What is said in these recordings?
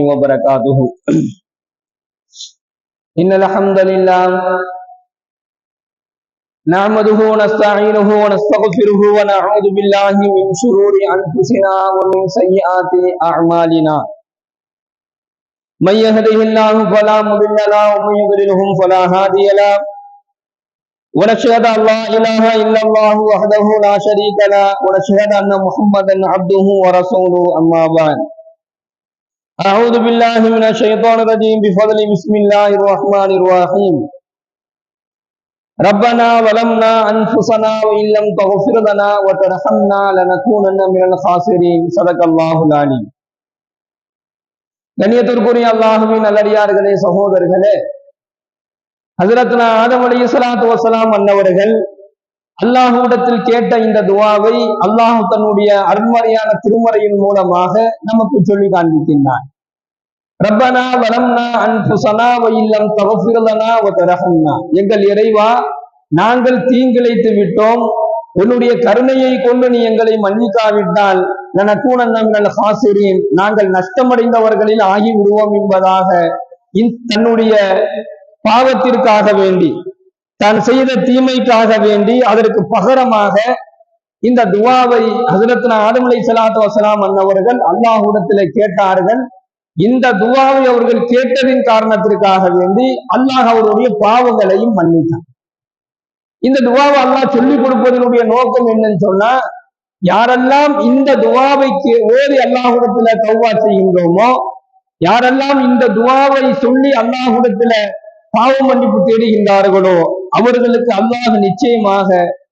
وبركاته. إن الحمد لله نحمده ونستعينه ونستغفره ونعوذ بالله من شرور أنفسنا ومن سيئات أعمالنا. من يهده الله فلا مضل له ومن يضلله فلا هادي له. ونشهد أن لا إله إلا الله وحده لا شريك له ونشهد أن محمدا عبده ورسوله. أما بعد، أعوذ بالله من الشيطان الرجيم بفضل بسم الله الرحمن الرحيم. ربنا ظلمنا أنفسنا وإن لم تغفر لنا وترحمنا لنكونن من الخاسرين. صدق الله العليم. கண்ணியத்திற்குரிய அல்லாஹ்வின் நல்லடியார்களே, சகோதரர்களே, ஹஜ்ரத்னா ஆதம் அலைஹிஸ்ஸலாத்து வஸ்ஸலாம் அன்னவர்கள் அல்லாஹ்விடத்தில் கேட்ட இந்த துஆவை அல்லாஹ் தன்னுடைய அருள்மறையான திருமறையின் மூலமாக நமக்கு சொல்லி காண்பிக்கின்றான். ரப்பனா வலம்னா அன்ஃபுஸனா வ இல்லம் தக்ஃபிர் லனா வ தர்ஹம்னா. எங்கள் இறைவா, நாங்கள் தீங்கிழைத்து விட்டோம், உன்னுடைய கருணையை கொண்டு நீ எங்களை மன்னிக்காவிட்டால் லனகூனன்ன மினல் ஹாசிரீன், நாங்கள் நஷ்டமடைந்தவர்களில் ஆகிவிடுவோம் என்பதாக தன்னுடைய பாவத்திற்காக வேண்டி, தான் செய்த தீமைக்காக வேண்டி அதற்கு பகரமாக இந்த துஆவை ஹஜ்ரத்னா ஆதம் அலைஹிஸ்ஸலாத்து வஸ்ஸலாம் அன்னவர்கள் அல்லாஹ்விடத்திலே கேட்டார்கள். இந்த துஆவை அவர்கள் கேட்டதின் காரணத்திற்காக வேண்டி அல்லாஹ் அவருடைய பாவங்களையும் மன்னித்தார். இந்த துஆவை அல்லாஹ் சொல்லிக் கொடுப்பதனுடைய நோக்கம் என்னன்னு சொன்னா, யாரெல்லாம் இந்த துஆவை ஓதி அல்லாஹ்விடத்துல தௌபா செய்கின்றோமோ, யாரெல்லாம் இந்த துஆவை சொல்லி அல்லாஹ்விடத்துல பாவ மன்னிப்பு தேடுகின்றார்களோ அவர்களுக்கு அல்லாஹ் நிச்சயமாக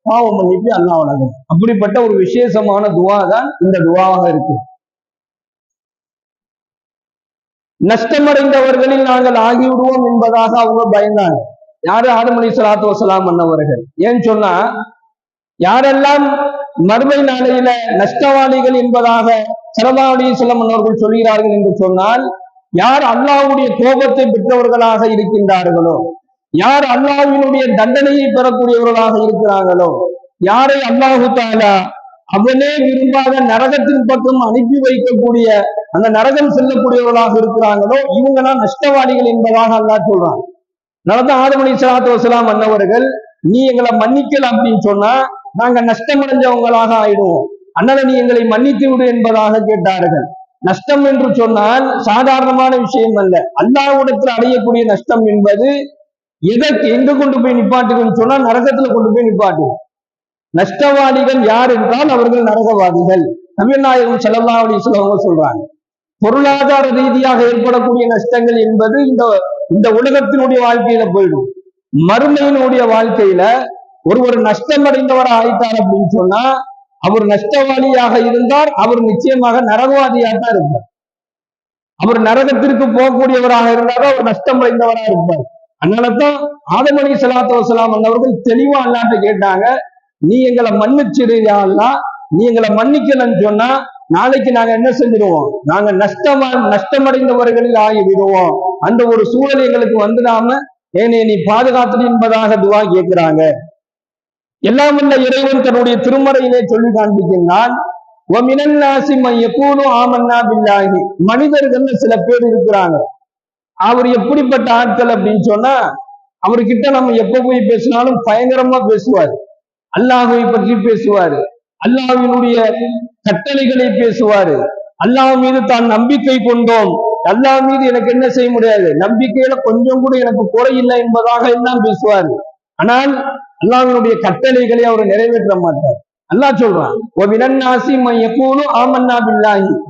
பாவ மன்னிப்பு அல்லாஹ் வழங்கும். அப்படிப்பட்ட ஒரு விசேஷமான துஆ தான் இந்த துஆவாக இருக்கு. நஷ்டமடைந்தவர்களில் நாங்கள் ஆகிவிடுவோம் என்பதாக அவங்க பயந்தாங்க. யாரு? ஆதம் அலைஹிஸ்ஸலாத்து வஸ்ஸலாம் அன்னவர்கள். ஏன்னு சொன்னா, யாரெல்லாம் மறுமை நாளையில நஷ்டவாளிகள் என்பதாக ஸல்லல்லாஹு அலைஹி வஸல்லம் அன்னவர்கள் சொல்கிறார்கள் என்று சொன்னால், யார் அல்லாஹ்வுடைய கோபத்தை பெற்றவர்களாக இருக்கின்றார்களோ, யார் அல்லாஹ்வினுடைய தண்டனையை பெறக்கூடியவர்களாக இருக்கிறார்களோ, யாரை அல்லாஹு தஆலா அவனே விரும்பாத நரகத்தின் பக்கம் அனுப்பி வைக்கக்கூடிய அந்த நரகம் செல்லக்கூடியவர்களாக இருக்கிறாங்களோ, இவங்கெல்லாம் நஷ்டவாளிகள் என்பதாக அல்லாஹ் சொல்றாங்க. அதனாலதான் ஆதம் அலைஹிஸ்ஸலாத்து வஸ்ஸலாம் அன்னவர்கள், நீ எங்களை மன்னிக்கல அப்படின்னு சொன்னா நாங்க நஷ்டமடைஞ்சவங்களாக ஆயிடுவோம், அதனால நீ எங்களை மன்னித்து விடு என்பதாக கேட்டார்கள். நஷ்டம் என்று சொன்னால் சாதாரணமான விஷயம் அல்ல. அல்லாஹ்விடத்தில் அடையக்கூடிய நஷ்டம் என்பது எதற்கு எங்க கொண்டு போய் நிப்பாட்டுன்னு சொன்னா நரகத்துல கொண்டு போய் நிப்பாட்டுவோம். நஷ்டவாதிகள் யார் என்றால் அவர்கள் நரகவாதிகள். நபிகள் நாயகம் ஸல்லல்லாஹு அலைஹி வஸல்லம் சொல்றாங்க, பொருளாதார ரீதியாக ஏற்படக்கூடிய நஷ்டங்கள் என்பது இந்த உலகத்தினுடைய வாழ்க்கையில போயிடும். மறுமையினுடைய வாழ்க்கையில ஒருவர் நஷ்டமடைந்தவர் ஆயிட்டார் அப்படின்னு சொன்னா, அவர் நஷ்டவாளியாக இருந்தார், அவர் நிச்சயமாக நரகவாதியாக தான் இருப்பார். அவர் நரகத்திற்கு போகக்கூடியவராக இருந்தாலும் அவர் நஷ்டமடைந்தவராக இருப்பார். அதனாலதான் ஆதம் அலைஹிஸ்ஸலாத்து வஸ்ஸலாம் அன்னவர்கள் தெளிவா அல்லாஹ்ட்ட கேட்டாங்க, நீ எங்களை மன்னிச்சிரு யா அல்லாஹ், நீ எங்களை மன்னிக்கலன்னு சொன்னா நாளைக்கு நாங்க என்ன செஞ்சிடுவோம், நாங்க நஷ்டமடைந்தவர்களில் ஆகி விடுவோம். அந்த ஒரு சூழல் எங்களுக்கு வந்துடாம ஏனே நீ பாதுகாத்து என்பதாக துஆ கேட்கிறாங்க. எல்லாம் வல்ல இறைவன் தன்னுடைய திருமறையிலே சொல்லி காண்பிக்கின்றான், மனிதர்கள் சில பேர் இருக்கிறாங்க. அவர் எப்படிப்பட்ட ஆட்கள் அப்படின்னு சொன்னா, அவர்கிட்ட நம்ம எப்ப போய் பேசினாலும் பயங்கரமா பேசுவார். அல்லாஹ்வை பற்றி பேசுவாரு, அல்லாஹ்வினுடைய கட்டளைகளை பேசுவாரு, அல்லாஹ் மீது தான் நம்பிக்கை கொண்டோம், அல்லாஹ் மீது எனக்கு என்ன செய்ய முடியாது, நம்பிக்கையில கொஞ்சம் கூட எனக்கு குறை இல்லை என்பதாக எல்லாம் பேசுவாரு. ஆனால் அல்லாஹ்வினுடைய கட்டளைகளை அவர் நிறைவேற்ற மாட்டார். அல்லாஹ் சொல்றான்,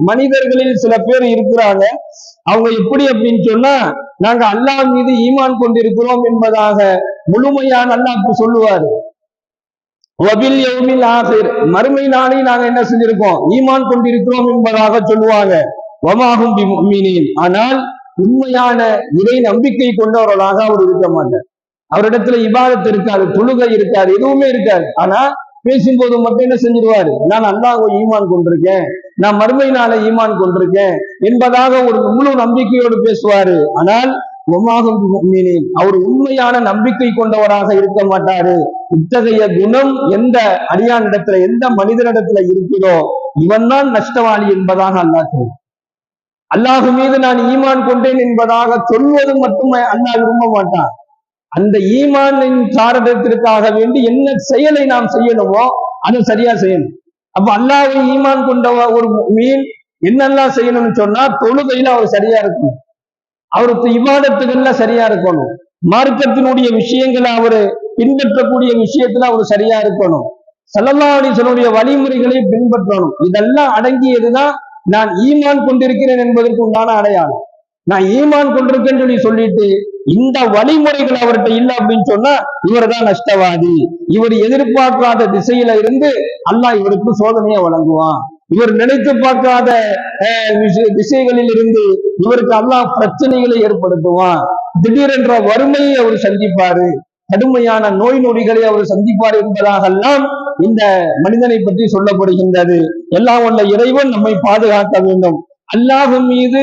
மனிதர்களில் சில பேர் இருக்கிறாங்க, அவங்க எப்படி அப்படின்னு சொன்னா, நாங்க அல்லாஹ் மீது ஈமான் கொண்டிருக்கிறோம் என்பதாக முழுமையான அல்லாஹ் சொல்லுவாரு. மறுமை நாளை நாங்க என்ன செஞ்சிருக்கோம், ஈமான் கொண்டிருக்கிறோம் என்பதாக சொல்லுவாங்க. ஆனால் உண்மையான இறை நம்பிக்கை கொண்டவர்களாக அவர் இருக்க மாட்டார். அவரிடத்துல இபாதத் இருக்காது, தொழுகை இருக்காது, எதுவுமே இருக்காது. ஆனா பேசும்போது மட்டும் என்ன செஞ்சிருவாரு, நான் அல்லாஹ்வை ஈமான் கொண்டிருக்கேன், நான் மறுமை நாளை ஈமான் கொண்டிருக்கேன் என்பதாக ஒரு முழு நம்பிக்கையோடு பேசுவாரு. ஆனால் அவர் உண்மையான நம்பிக்கை கொண்டவராக இருக்க மாட்டாரு. இத்தகைய குணம் எந்த அடியானிடத்துல, எந்த மனிதனிடத்துல இருக்குதோ இவன் தான் நஷ்டவாளி என்பதாக அல்லாஹ் சொல்றான். அல்லாஹ் மீது நான் ஈமான் கொண்டேன் என்பதாக சொல்வது மட்டுமே அல்லாஹ் விரும்ப மாட்டான். அந்த ஈமானின் காரணத்திற்காக வேண்டி என்ன செயலை நாம் செய்யணுமோ அதை சரியா செய்யணும். அப்ப அல்லாஹ்வை ஈமான் கொண்ட ஒரு மீன் என்னெல்லாம் செய்யணும்னு சொன்னா, தொழுகையில அவர் சரியா இருக்கணும், அவருக்கு இபாதத்துகள்ல சரியா இருக்கணும், மார்க்கத்தினுடைய விஷயங்களை அவரு பின்பற்றக்கூடிய விஷயத்துல அவர் சரியா இருக்கணும், ஸல்லல்லாஹு அலைஹி வஸல்லம் வழிமுறைகளை பின்பற்றணும். இதெல்லாம் அடங்கியதுதான் நான் ஈமான் கொண்டிருக்கிறேன் என்பதற்கு உண்டான அடையாளம். நான் ஈமான் கொண்டிருக்கேன்னு சொல்லிட்டு இந்த வழிமுறைகள் அவர்கிட்ட இல்லை அப்படின்னு சொன்னா இவர் தான் நஷ்டவாதி. இவர் எதிர்பார்க்காத திசையில இருந்து அல்லாஹ் இவருக்கு சோதனையை வழங்குவான். இவர் நினைத்து பார்க்காத திசைகளில் இருந்து இவருக்கு அல்லாஹ் பிரச்சனைகளை ஏற்படுத்துவான். திடீரென்ற வறுமையை அவர் சந்திப்பாரு, கடுமையான நோய் நொடிகளை அவர் சந்திப்பார் என்பதாகெல்லாம் இந்த மனிதனை பற்றி சொல்லப்படுகின்றது. எல்லாம் உள்ள இறைவன் நம்மை பாதுகாக்க வேண்டும். அல்லாஹ் மீது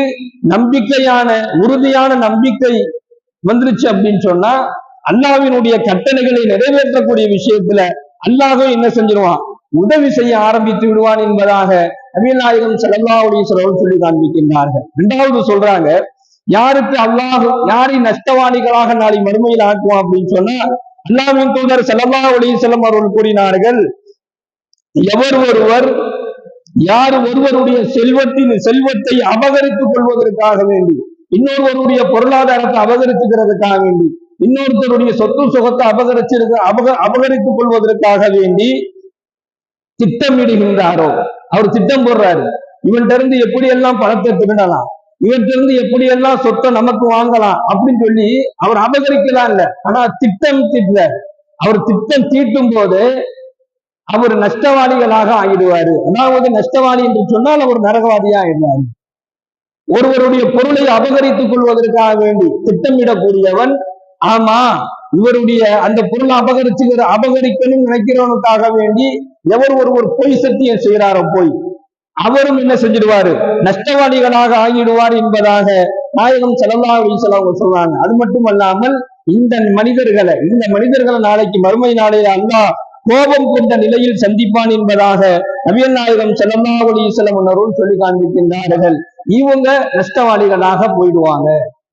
நம்பிக்கையான உறுதியான நம்பிக்கை வந்துருச்சு அப்படின்னு சொன்னா அல்லாஹ்வினுடைய கட்டளைகளை நிறைவேற்றக்கூடிய விஷயத்துல அல்லாஹ் என்ன செஞ்சிருவான், உதவி செய்ய ஆரம்பித்து விடுவான் என்பதாக நபிகள் நாயகம் ஸல்லல்லாஹு அலைஹி வஸல்லம் சொல்லி காண்பிக்கின்றார்கள். இரண்டாவது சொல்றாங்க, யாருக்கு அல்லாஹ் யாரை நஷ்டவாளிகளாக நாளை மறுமையில் ஆக்குவான் அப்படின்னு சொன்னா, அல்லாஹ்வின் தூதர் ஸல்லல்லாஹு அலைஹி வஸல்லம் அவர்கள் கூறினார்கள், யார் ஒருவருடைய செல்வத்தை அபகரித்துக் கொள்வதற்காக வேண்டி, இன்னொருவருடைய பொருளாதாரத்தை அபகரித்துக்கிறதுக்காக வேண்டி, இன்னொருத்தருடைய சொத்து சுகத்தை அபகரித்துக் கொள்வதற்காக வேண்டி திட்டமிடுகின்றாரோ, அவர் திட்டம் போடுறாரு, இவன்கிட்ட இருந்து எப்படி எல்லாம் பணத்தை திருடலாம், இவன்கிட்ட இருந்து எப்படி எல்லாம் சொத்தை நமக்கு வாங்கலாம் அப்படின்னு சொல்லி அவர் அபகரிக்கலாம் இல்ல, ஆனா திட்டம் அவர் திட்டம் தீட்டும் போது அவர் நஷ்டவாளிகளாக ஆகிடுவாரு. அதாவது நஷ்டவாளி என்று சொன்னால் அவர் நரகவாதியா ஆயிடுவாரு. ஒருவருடைய பொருளை அபகரித்துக் கொள்வதற்காக வேண்டி திட்டமிடக்கூடியவன், ஆமா இவருடைய அந்த பொருளை அபகரிக்கணும் நினைக்கிறவனுக்காக வேண்டி எவர் ஒருவர் பொய் சத்தியம் செய்கிறாரோ அவரும் என்ன செஞ்சிடுவாரு, நஷ்டவாளிகளாக ஆகிடுவார் என்பதாக நாயகம் ஸல்லல்லாஹு அலைஹி வஸல்லம் சொல்றாங்க. அது மட்டுமல்லாமல் இந்த மனிதர்களை நாளைக்கு மறுமை நாளையில அல்லாஹ் கோபம் கொண்ட நிலையில் சந்திப்பான் என்பதாக நபிகள் நாயகம் ஸல்லல்லாஹு அலைஹி வஸல்லம் அவர்கள் சொல்லி காண்பிக்கின்றார்கள். இவங்க நஷ்டவாளிகளாக போயிடுவாங்க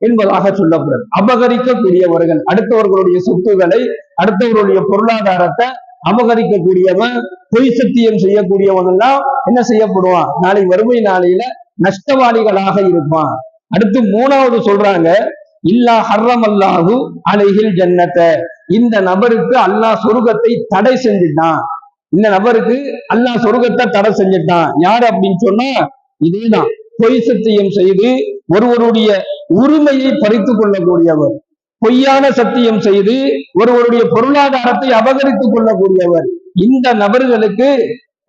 என்பதாக சொல்லப்படுது. அபகரிக்கக்கூடியவர்கள், அடுத்தவர்களுடைய சொத்துக்களை, அடுத்தவர்களுடைய பொருளாதாரத்தை அபகரிக்கக்கூடியவன், பொய் சத்தியம் செய்யக்கூடியவன் எல்லாம் என்ன செய்யப்படுவான், நாளை வறுமை நாளையில நஷ்டவாளிகளாக இருப்பான். அடுத்து மூணாவது சொல்றாங்க, இல்லா ஹர்ரமல்லாஹு அலைஹில் ஜன்னத்தை, இந்த நபருக்கு அல்லாஹ் சொர்க்கத்தை தடை செஞ்சுட்டான். இந்த நபருக்கு அல்லாஹ் சொர்க்கத்தை தடை செஞ்சுட்டான். யாரு அப்படின்னு சொன்னா, இதேதான் பொய் சத்தியம் செய்து ஒருவருடைய உரிமையை பறித்துக் கொள்ளக்கூடியவர், பொய்யான சத்தியம் செய்து ஒருவருடைய பொருளாதாரத்தை அபகரித்துக் கொள்ளக்கூடியவர், இந்த நபர்களுக்கு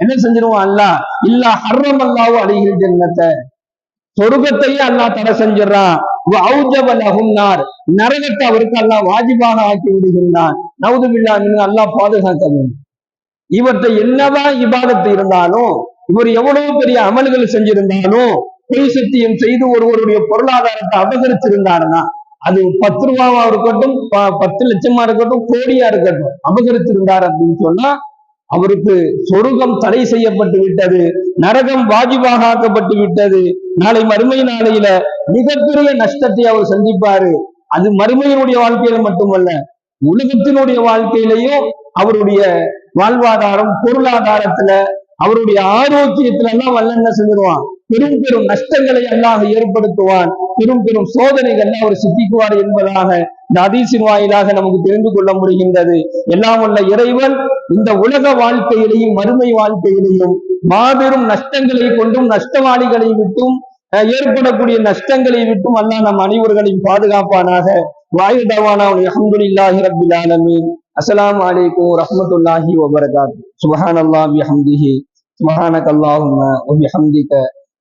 என்ன செஞ்சிருவான் அல்லாஹ், இல்லா ஹர்ரமல்லாஹு அலைஹில் ஜன்னத்தை, சொர்க்கத்தையே அல்லாஹ் தடை செஞ்சிடறான். நரகத்தை அவருக்கு அல்லாஹ் வாஜிபாக ஆக்கி விடுகின்றான். நவுது பில்லாஹ் மின்ஹு, அல்லாஹ் பாதுகாக்க வேண்டும். இவற்றை என்னதான் இபாதத்து இருந்தாலும், இவர் எவ்வளவு பெரிய அமல்கள் செஞ்சிருந்தாலும், பொய் சத்தியம் செய்து ஒருவருடைய பொருளாதாரத்தை அபகரிச்சிருந்தாருன்னா, அது 10 ரூபாவா இருக்கட்டும், 10 லட்சமா இருக்கட்டும், கோடியா இருக்கட்டும், அபகரிச்சிருந்தார் அப்படின்னு சொன்னா அவருக்கு சொர்க்கம் தடை செய்யப்பட்டு விட்டது, நரகம் வாஜிபாக ஆக்கப்பட்டு விட்டது. நாளை மறுமை நாளையில மிகப்பெரிய நஷ்டத்தை அவர் சந்திப்பாரு. அது மறுமையினுடைய வாழ்க்கையில மட்டுமல்ல, உலகத்தினுடைய வாழ்க்கையிலையும் அவருடைய வாழ்வாதாரம், பொருளாதாரத்துல, அவருடைய ஆரோக்கியத்துல எல்லாம் வல்ல என்ன செஞ்சிருவான், பெரும் பெரும் நஷ்டங்களை அல்லாஹ் ஏற்படுத்துவான், பெரும் பெரும் சோதனைகள் அவர் சித்திக்குவார் என்பதாக இந்த ஹதீஸின் வாயிலாக நமக்கு தெரிந்து கொள்ள முடிகின்றது. எல்லாம் உள்ள இறைவன் இந்த உலக வாழ்க்கையிலையும் மறுமை வாழ்க்கையிலையும் மாபெரும் நஷ்டங்களை கொண்டும் நஷ்டவாளிகளை விட்டும் ஏற்படக்கூடிய நஷ்டங்களை விட்டும் அல்லாஹ் நம் அனைவர்களையும் பாதுகாப்பானாக. வாயுதவானா அல்ஹம்துலில்லாஹி ரப்பில் ஆலமீன். அஸ்ஸலாமு அலைக்கும் வரஹ்மத்துல்லாஹி வபரகாத்துஹு. சுப்ஹானல்லாஹி வபிஹம்திஹி, சுப்ஹானக்கல்லாஹும்ம வபிஹம்திக,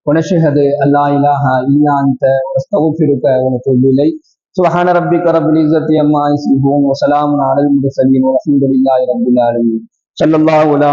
வனஷ்ஹது அல்லா இலாஹா இல்லா அன்த, நஸ்தக்ஃபிருக வனதூபு இலைக். சுப்ஹான ரப்பிக ரப்பில் இஸ்ஸத்தி அம்மா யசிஃபூன், வ ஸலாமுன் அலல் முர்ஸலீன், வல்ஹம்துலில்லாஹி ரப்பில் ஆலமீன். ஸல்லல்லாஹு அலைஹி